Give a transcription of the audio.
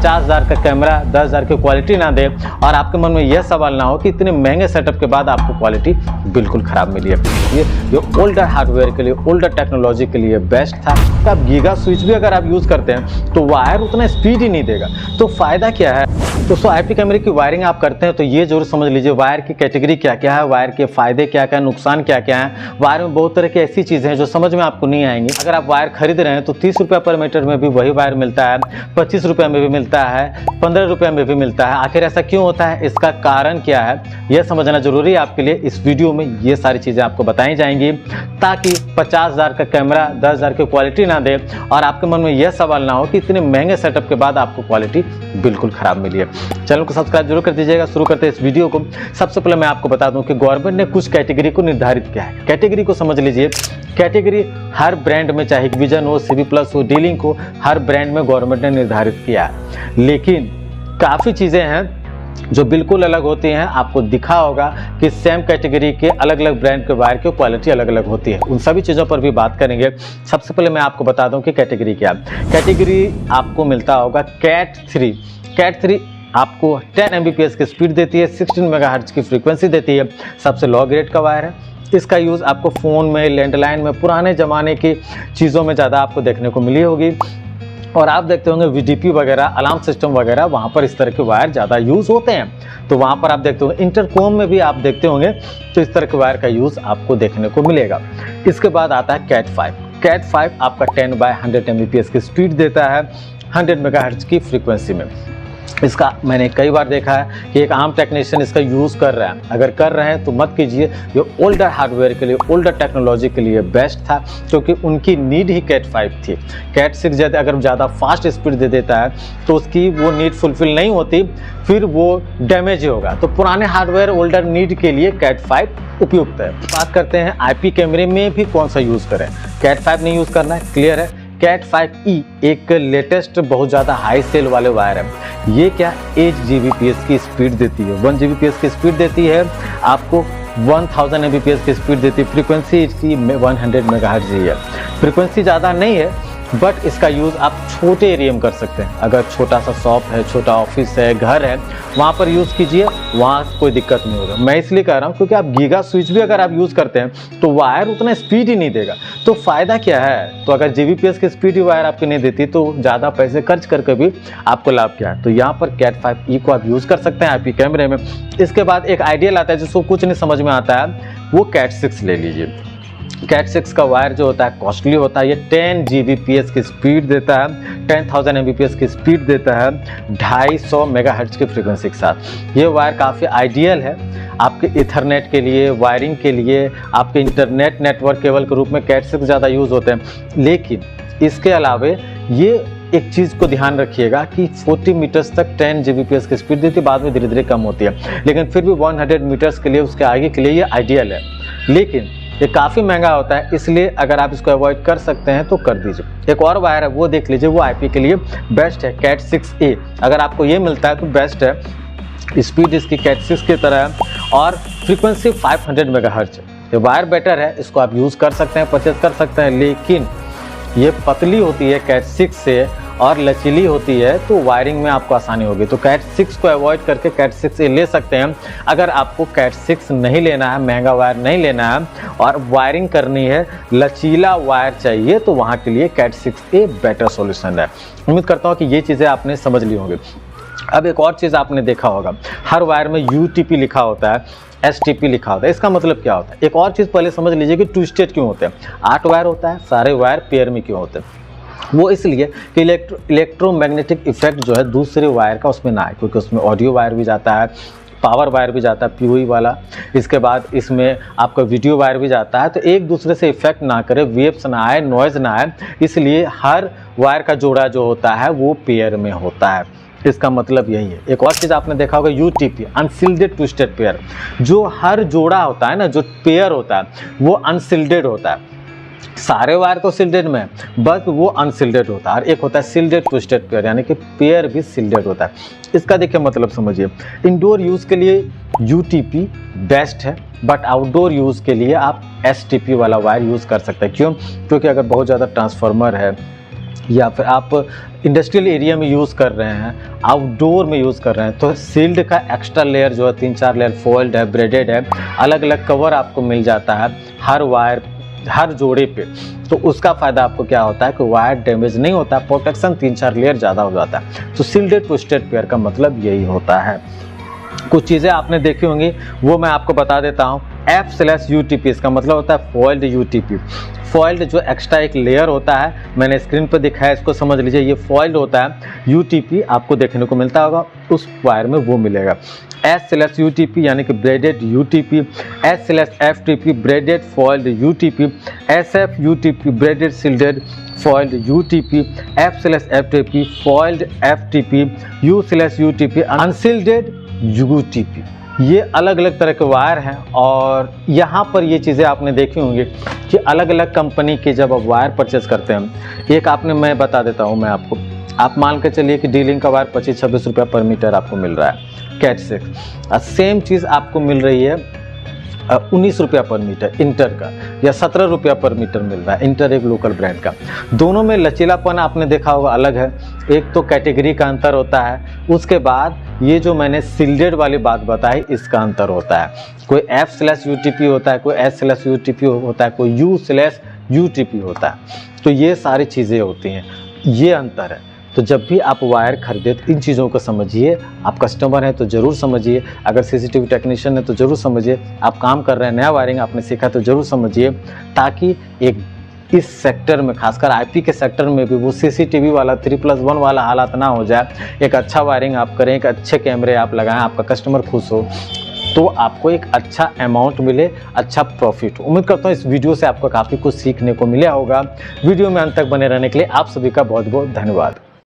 50,000 का कैमरा 10,000 की क्वालिटी ना दे और आपके मन में यह सवाल ना हो कि इतने महंगे सेटअप के बाद आपको क्वालिटी बिल्कुल ख़राब मिली है। ये ओल्डर हार्डवेयर के लिए, ओल्डर टेक्नोलॉजी के लिए बेस्ट था। तो आप गीगा स्विच भी अगर आप यूज़ करते हैं तो वायर उतना स्पीड ही नहीं देगा, तो फ़ायदा क्या है। दोस्तों आईपी कैमरे की वायरिंग आप करते हैं तो ये जरूर समझ लीजिए वायर की कैटेगरी क्या क्या है, वायर के फ़ायदे क्या क्या, नुकसान क्या क्या है। वायर में बहुत तरह की ऐसी चीज़ें हैं जो समझ में आपको नहीं आएंगी। अगर आप वायर खरीद रहे हैं तो 30 रुपये पर मीटर में भी वही वायर मिलता है, 25 रुपये में भी मिलता है, 15 रुपये में भी मिलता है। आखिर ऐसा क्यों होता है, इसका कारण क्या है, यह समझना जरूरी है आपके लिए। इस वीडियो में ये सारी चीज़ें आपको बताई जाएंगी ताकि 50,000 का कैमरा 10,000 की क्वालिटी ना दे और आपके मन में यह सवाल ना हो कि इतने महंगे सेटअप के बाद आपको क्वालिटी बिल्कुल ख़राब मिली है। चैनल को सब्सक्राइब जरूर कर दीजिएगा। शुरू करते हैं इस वीडियो को। सबसे पहले मैं आपको बता दूं कि गवर्नमेंट ने कुछ कैटेगरी को निर्धारित किया है। कैटेगरी को समझ लीजिए। कैटेगरी हर ब्रांड में, चाहे विजन हो, सीवी प्लस हो, डीलिंग हो, हर ब्रांड में गवर्नमेंट ने निर्धारित किया है। लेकिन काफ़ी चीज़ें हैं जो बिल्कुल अलग होती हैं। आपको दिखा होगा कि सेम कैटेगरी के अलग अलग ब्रांड के वायर की क्वालिटी अलग अलग होती है। उन सभी चीज़ों पर भी बात करेंगे। सबसे पहले मैं आपको बता दूं कि कैटेगरी क्या है। कैटेगरी आपको मिलता होगा कैट 3। कैट 3 आपको 10 Mbps की स्पीड देती है, 16 मेगाहर्ट्ज की फ्रीक्वेंसी देती है। सबसे लो ग्रेड का वायर है। इसका यूज़ आपको फ़ोन में, लैंडलाइन में, पुराने ज़माने की चीज़ों में ज़्यादा आपको देखने को मिली होगी। और आप देखते होंगे VDP वगैरह, अलार्म सिस्टम वगैरह, वहाँ पर इस तरह के वायर ज़्यादा यूज़ होते हैं। तो वहाँ पर आप देखते होंगे, इंटरकॉम में भी आप देखते होंगे तो इस तरह के वायर का यूज़ आपको देखने को मिलेगा। इसके बाद आता है कैट 5। कैट 5 आपका 10/100 Mbps की स्पीड देता है 100 मेगाहर्ट्ज की फ्रीक्वेंसी में। इसका मैंने कई बार देखा है कि एक आम टेक्नीशियन इसका यूज़ कर रहा है। अगर कर रहे हैं तो मत कीजिए। ये ओल्डर हार्डवेयर के लिए, ओल्डर टेक्नोलॉजी के लिए बेस्ट था क्योंकि उनकी नीड ही कैट 5 थी। कैट 6 अगर ज़्यादा फास्ट स्पीड दे देता है तो उसकी वो नीड फुलफिल नहीं होती, फिर वो डैमेज होगा। तो पुराने हार्डवेयर ओल्डर नीड के लिए कैट 5 उपयुक्त है। बात करते हैं आईपी कैमरे में भी कौन सा यूज़ करें। कैट 5 नहीं यूज़ करना है, क्लियर है। कैट 5E एक लेटेस्ट बहुत ज़्यादा हाई सेल वाले वायर है। ये क्या 8 Gbps की स्पीड देती है, 1 Gbps की स्पीड देती है, आपको 1000 Mbps की स्पीड देती है। फ्रीक्वेंसी इसकी 100 मेगाहर्ट्ज ही है। फ्रीक्वेंसी ज़्यादा नहीं है बट इसका यूज़ आप छोटे एरिया में कर सकते हैं। अगर छोटा सा शॉप है, छोटा ऑफिस है, घर है, वहाँ पर यूज़ कीजिए, वहाँ कोई दिक्कत नहीं होगा। मैं इसलिए कह रहा हूँ क्योंकि आप गीगा स्विच भी अगर आप यूज़ करते हैं तो वायर उतना स्पीड ही नहीं देगा, तो फ़ायदा क्या है। तो अगर Gbps की स्पीड ही वायर आपकी नहीं देती तो ज़्यादा पैसे खर्च करके भी आपको लाभ क्या है। तो यहाँ पर कैट 5E को आप यूज़ कर सकते हैं आईपी कैमरे में। इसके बाद एक आइडियल आता है जिसको कुछ नहीं समझ में आता है, वो कैट 6 ले लीजिए। कैट 6 का वायर जो होता है कॉस्टली होता है। ये 10 Gbps की स्पीड देता है, 10,000 Mbps की स्पीड देता है, 250 मेगाहर्ट्ज की फ्रीक्वेंसी के साथ। ये वायर काफ़ी आइडियल है आपके इथरनेट के लिए, वायरिंग के लिए, आपके इंटरनेट नेटवर्क केबल के रूप में कैट 6 ज़्यादा यूज़ होते हैं। लेकिन इसके अलावे ये एक चीज़ को ध्यान रखिएगा कि 40 मीटर्स तक 10 Gbps की स्पीड देती है, बाद में धीरे धीरे कम होती है। लेकिन फिर भी 100 मीटर्स के लिए, उसके आगे के लिए ये आइडियल है। लेकिन ये काफ़ी महंगा होता है, इसलिए अगर आप इसको अवॉइड कर सकते हैं तो कर दीजिए। एक और वायर है वो देख लीजिए, वो आईपी के लिए बेस्ट है, कैट 6A। अगर आपको ये मिलता है तो बेस्ट है। स्पीड इसकी कैट 6 की तरह है और फ्रीक्वेंसी 500 मेगाहर्ट्ज है। ये वायर बेटर है, इसको आप यूज़ कर सकते हैं, परचेज कर सकते हैं। लेकिन ये पतली होती है कैट 6 से और लचीली होती है, तो वायरिंग में आपको आसानी होगी। तो कैट 6 को अवॉइड करके कैट 6A ले सकते हैं। अगर आपको कैट 6 नहीं लेना है, महंगा वायर नहीं लेना है और वायरिंग करनी है, लचीला वायर चाहिए, तो वहाँ के लिए कैट 6A बेटर सॉल्यूशन है। उम्मीद करता हूँ कि ये चीज़ें आपने समझ ली होंगी। अब एक और चीज़ आपने देखा होगा, हर वायर में UTP लिखा होता है, STP लिखा होता है। इसका मतलब क्या होता है? एक और चीज़ पहले समझ लीजिए कि ट्विस्टेड क्यों होते हैं। 8 वायर होता है, सारे वायर पेयर में क्यों होते हैं? वो इसलिए कि इलेक्ट्रोमैग्नेटिक इफेक्ट जो है दूसरे वायर का उसमें ना आए, क्योंकि उसमें ऑडियो वायर भी जाता है, पावर वायर भी जाता है, POE वाला। इसके बाद इसमें आपका वीडियो वायर भी जाता है, तो एक दूसरे से इफेक्ट ना करे, वेव्स ना आए, नॉइज़ ना आए, इसलिए हर वायर का जोड़ा जो होता है वो पेयर में होता है। इसका मतलब यही है। एक और चीज़ आपने देखा होगा UTP, अनसिल्डेड ट्विस्टेड पेयर। जो हर जोड़ा होता है ना, जो पेयर होता है वो अनसिल्डेड होता है। सारे वायर तो सिल्डेड में, बस वो अनसिल्डेड होता है। और एक होता है सिल्डेड ट्विस्टेड पेयर, यानी कि पेयर भी सिल्डेड होता है। इसका देखिए मतलब समझिए। इंडोर यूज़ के लिए UTP बेस्ट है, बट आउटडोर यूज़ के लिए आप STP वाला वायर यूज़ कर सकते हैं। क्यों? क्योंकि अगर बहुत ज़्यादा ट्रांसफार्मर है या फिर आप इंडस्ट्रियल एरिया में यूज़ कर रहे हैं, आउटडोर में यूज़ कर रहे हैं, तो सील्ड का एक्स्ट्रा लेयर जो है 3-4 लेयर फॉइल्ड है, ब्रेडेड है, अलग अलग कवर आपको मिल जाता है हर वायर, हर जोड़े पे। तो उसका फ़ायदा आपको क्या होता है कि वायर डैमेज नहीं होता, प्रोटेक्शन 3-4 लेयर ज़्यादा हो जाता है। तो सील्डेड ट्विस्टेड पेयर का मतलब यही होता है। कुछ चीज़ें आपने देखी होंगी, वो मैं आपको बता देता हूँ। F/UTP इसका मतलब होता है फॉइल्ड UTP। फॉइल्ड जो एक्स्ट्रा एक लेयर होता है, मैंने स्क्रीन पर दिखाया, इसको समझ लीजिए, ये फॉइल्ड होता है। UTP आपको देखने को मिलता होगा, उस वायर में वो मिलेगा। S/UTP यानी कि braided UTP, S/FTP braided foiled UTP, SF/UTP braided shielded foiled UTP, F/FTP foiled FTP, U/UTP unshielded UTP। ये अलग अलग तरह के वायर हैं और यहाँ पर ये चीज़ें आपने देखी होंगी कि अलग अलग कंपनी के जब आप वायर परचेस करते हैं, एक आपने, मैं बता देता हूँ मैं आपको, आप मान के चलिए कि डीलिंग का वायर 25-26 रुपये पर मीटर आपको मिल रहा है कैट से। सेम चीज़ आपको मिल रही है 19 रुपया पर मीटर इंटर का, या 17 रुपया पर मीटर मिल रहा है इंटर, एक लोकल ब्रांड का। दोनों में लचीलापन आपने देखा होगा अलग है, एक तो कैटेगरी का अंतर होता है, उसके बाद ये जो मैंने सील्डेड वाली बात बताई इसका अंतर होता है। कोई F/UTP होता है, कोई S/UTP होता है, कोई U/UTP होता है। तो ये सारी चीज़ें होती हैं, ये अंतर है। तो जब भी आप वायर खरीदे तो इन चीज़ों को समझिए। आप कस्टमर हैं तो ज़रूर समझिए, अगर CCTV टेक्नीशियन है तो ज़रूर समझिए, आप काम कर रहे हैं, नया वायरिंग आपने सीखा तो ज़रूर समझिए, ताकि एक इस सेक्टर में, खासकर IP के सेक्टर में भी वो CCTV वाला 3+1 वाला हालात ना हो जाए। एक अच्छा वायरिंग आप करें, एक अच्छे कैमरे आप लगाएं, आपका कस्टमर खुश हो, तो आपको एक अच्छा अमाउंट मिले, अच्छा प्रॉफिट हो। उम्मीद करता हूँ इस वीडियो से आपको काफ़ी कुछ सीखने को मिला होगा। वीडियो में अंत तक बने रहने के लिए आप सभी का बहुत बहुत धन्यवाद।